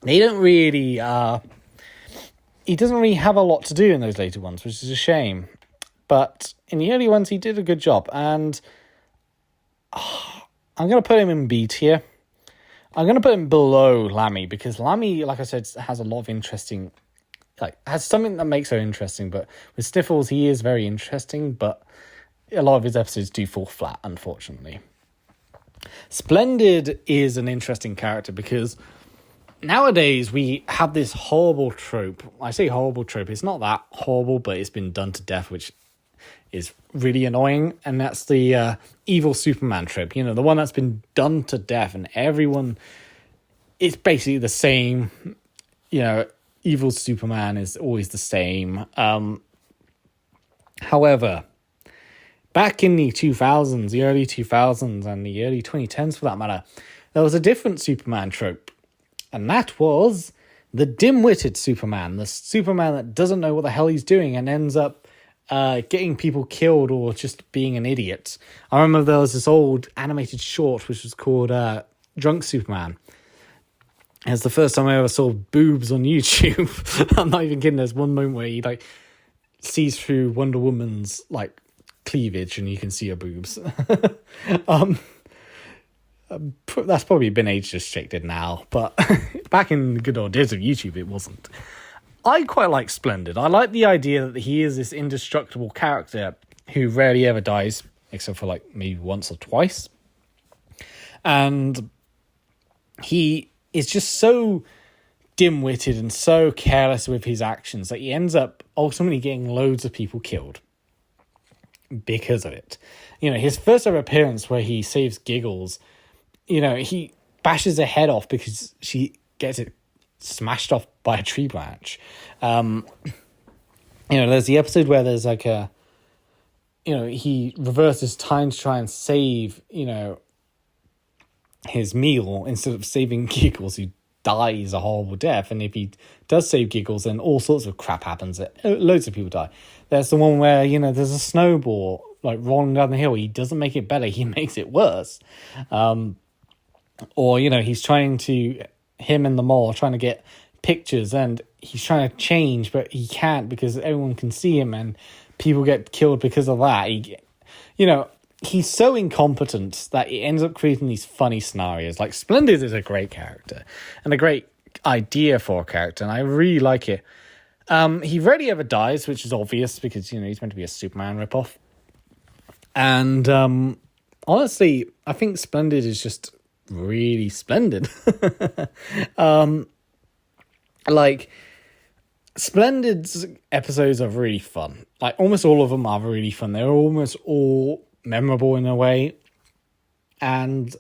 they don't really, he doesn't really have a lot to do in those later ones, which is a shame. But in the early ones, he did a good job. And I'm going to put him in B tier. I'm going to put him below Lammy, because Lammy, like I said, has a lot of interesting, has something that makes her interesting. But with Sniffles, he is very interesting, but a lot of his episodes do fall flat, unfortunately. Splendid is an interesting character because nowadays we have this horrible trope. I say horrible trope, it's not that horrible, but it's been done to death, which is really annoying. And that's the evil Superman trope, the one that's been done to death, and everyone, it's basically the same. Evil Superman is always the same. However, back in the 2000s, the early 2000s, and the early 2010s for that matter, there was a different Superman trope. And that was the dim-witted Superman. The Superman that doesn't know what the hell he's doing and ends up getting people killed or just being an idiot. I remember there was this old animated short which was called Drunk Superman. It's the first time I ever saw boobs on YouTube. I'm not even kidding. There's one moment where he sees through Wonder Woman's cleavage and you can see her boobs. That's probably been age restricted now, but back in the good old days of YouTube, it wasn't. I quite like Splendid. I like the idea that he is this indestructible character who rarely ever dies, except for maybe once or twice. And he is just so dim-witted and so careless with his actions that he ends up ultimately getting loads of people killed because of it. His first ever appearance where he saves Giggles, he bashes her head off because she gets it smashed off by a tree branch. There's the episode where there's he reverses time to try and save, his meal instead of saving Giggles, who dies a horrible death. And if he does save Giggles, then all sorts of crap happens. Loads of people die. There's the one where, there's a snowball, like rolling down the hill, he doesn't make it better, he makes it worse. Or, he's him and the mole are trying to get pictures, and he's trying to change, but he can't because everyone can see him, and people get killed because of that. He's so incompetent that it ends up creating these funny scenarios. Like, Splendid is a great character and a great idea for a character, and I really like it. He rarely ever dies, which is obvious because, he's meant to be a Superman ripoff. And honestly, I think Splendid is just really splendid. Like, Splendid's episodes are really fun. Like, almost all of them are really fun. They're almost all memorable in a way. And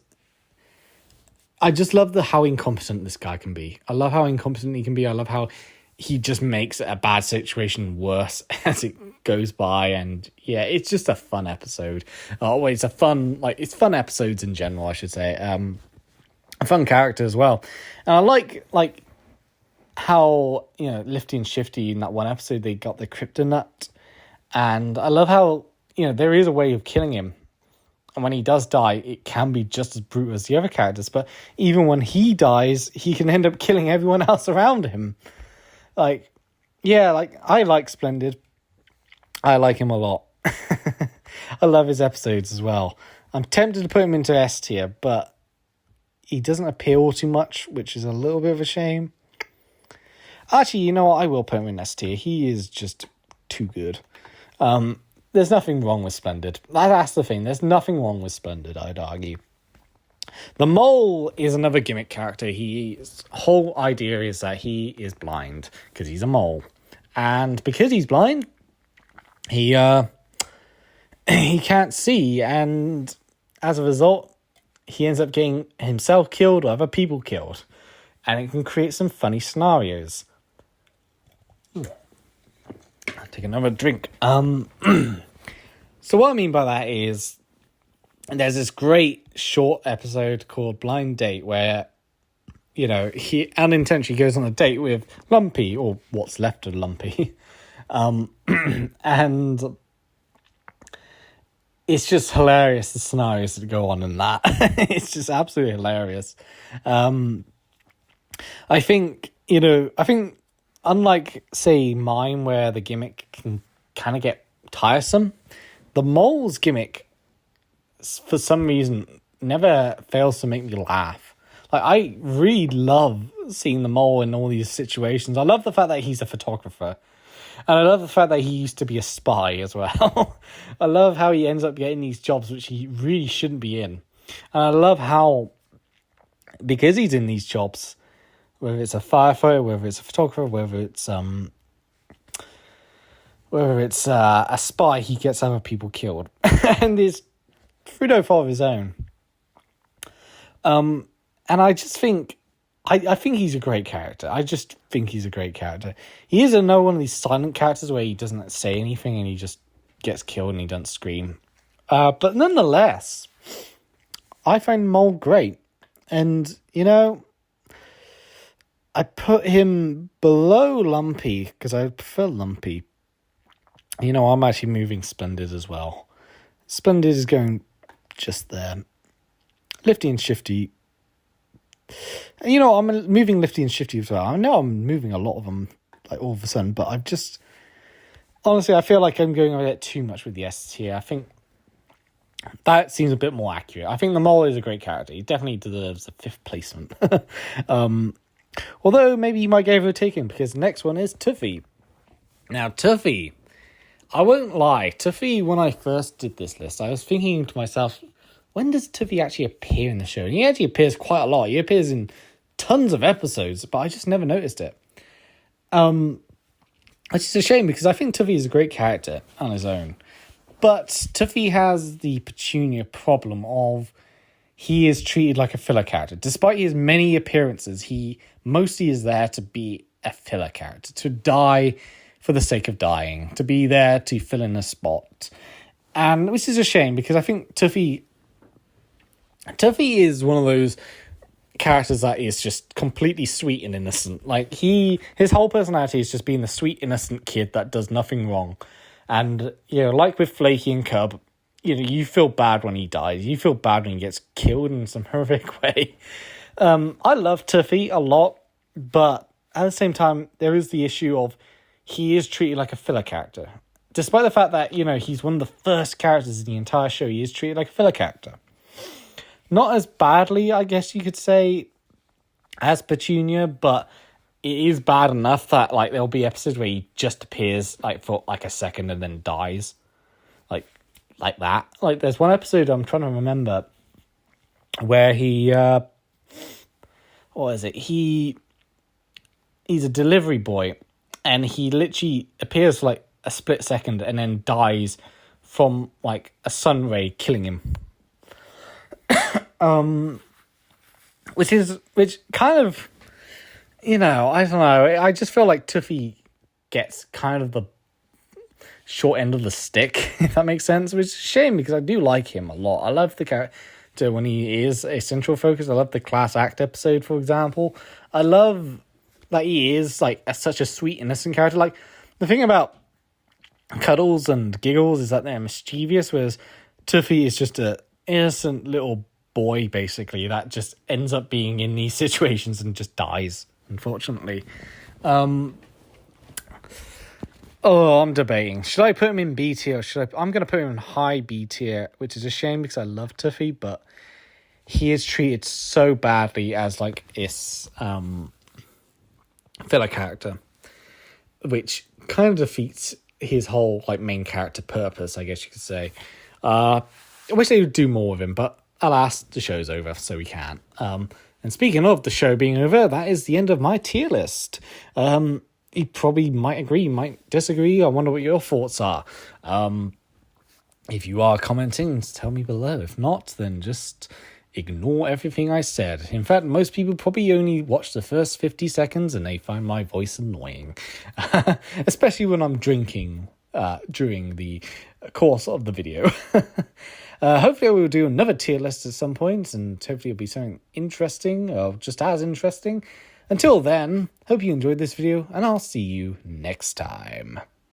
I just love how incompetent this guy can be. I love how incompetent he can be. I love how he just makes a bad situation worse as it goes by. And yeah, it's just a fun episode. It's fun episodes in general, I should say. A fun character as well. And I like how, Lifty and Shifty in that one episode, they got the kryptonite. And I love how, there is a way of killing him. And when he does die, it can be just as brutal as the other characters. But even when he dies, he can end up killing everyone else around him. I like Splendid. I like him a lot. I love his episodes as well. I'm tempted to put him into S tier, but he doesn't appeal too much, which is a little bit of a shame. Actually, you know what? I will put him in S tier. He is just too good. There's nothing wrong with Splendid. That's the thing. There's nothing wrong with Splendid, I'd argue. The mole is another gimmick character. His whole idea is that he is blind because he's a mole. And because he's blind, he can't see. And as a result, he ends up getting himself killed or other people killed. And it can create some funny scenarios. I'll take another drink. So what I mean by that is, there's this great short episode called Blind Date where, he unintentionally goes on a date with Lumpy, or what's left of Lumpy. And it's just hilarious, the scenarios that go on in that. It's just absolutely hilarious. I think unlike, say, Mime, where the gimmick can kind of get tiresome, the mole's gimmick, for some reason, never fails to make me laugh. Like, I really love seeing the mole in all these situations. I love the fact that he's a photographer. And I love the fact that he used to be a spy as well. I love how he ends up getting these jobs which he really shouldn't be in. And I love how, because he's in these jobs, whether it's a firefighter, whether it's a photographer, whether it's a spy, he gets other people killed. And it's through no fault of his own. And I just think, I think he's a great character. I just think he's a great character. He is another one of these silent characters where he doesn't say anything and he just gets killed and he doesn't scream. But nonetheless, I find Mole great. And, I put him below Lumpy because I prefer Lumpy. I'm actually moving Splendid as well. Splendid is going just there. Lifty and Shifty. And I'm moving Lifty and Shifty as well. I know I'm moving a lot of them, like, all of a sudden, but honestly, I feel like I'm going a bit too much with the S tier. I think that seems a bit more accurate. I think the mole is a great character. He definitely deserves a 5th placement. Although maybe you might get overtaken because the next one is Toothy. Now, Toothy, I won't lie. Toothy, when I first did this list, I was thinking to myself, when does Toothy actually appear in the show? And he actually appears quite a lot. He appears in tons of episodes, but I just never noticed it. It's just a shame because I think Toothy is a great character on his own. But Toothy has the Petunia problem of he is treated like a filler character. Despite his many appearances, he mostly is there to be a filler character, to die for the sake of dying, to be there to fill in a spot. And which is a shame because I think Toothy is one of those characters that is just completely sweet and innocent. Like, his whole personality is just being the sweet, innocent kid that does nothing wrong. And, like with Flaky and Cub, you feel bad when he dies. You feel bad when he gets killed in some horrific way. I love Toothy a lot, but at the same time, there is the issue of he is treated like a filler character. Despite the fact that, he's one of the first characters in the entire show, he is treated like a filler character. Not as badly, I guess you could say, as Petunia, but it is bad enough that, there'll be episodes where he just appears, for, a second and then dies. Like that. There's one episode I'm trying to remember where he, what is it? He's a delivery boy, and he literally appears for, a split second and then dies from, a sun ray killing him. Which kind of, I don't know. I just feel like Toothy gets kind of the short end of the stick, if that makes sense, which is a shame because I do like him a lot. I love the character when he is a central focus. I love the class act episode, for example. I love that he is such a sweet, innocent character. The thing about Cuddles and Giggles is that they're mischievous, whereas Toothy is just a innocent little boy, basically, that just ends up being in these situations and just dies, unfortunately. I'm debating. Should I put him in B tier or I'm going to put him in high B tier, which is a shame because I love Toothy, but he is treated so badly as this filler character, which kind of defeats his whole main character purpose, I guess you could say. I wish they would do more with him, but alas, the show's over, so we can't. And speaking of the show being over, that is the end of my tier list. You probably might agree, might disagree. I wonder what your thoughts are. If you are commenting, tell me below. If not, then just ignore everything I said. In fact, most people probably only watch the first 50 seconds and they find my voice annoying. Especially when I'm drinking during the course of the video. Hopefully we'll do another tier list at some point, and hopefully it'll be something interesting, or just as interesting. Until then, hope you enjoyed this video, and I'll see you next time.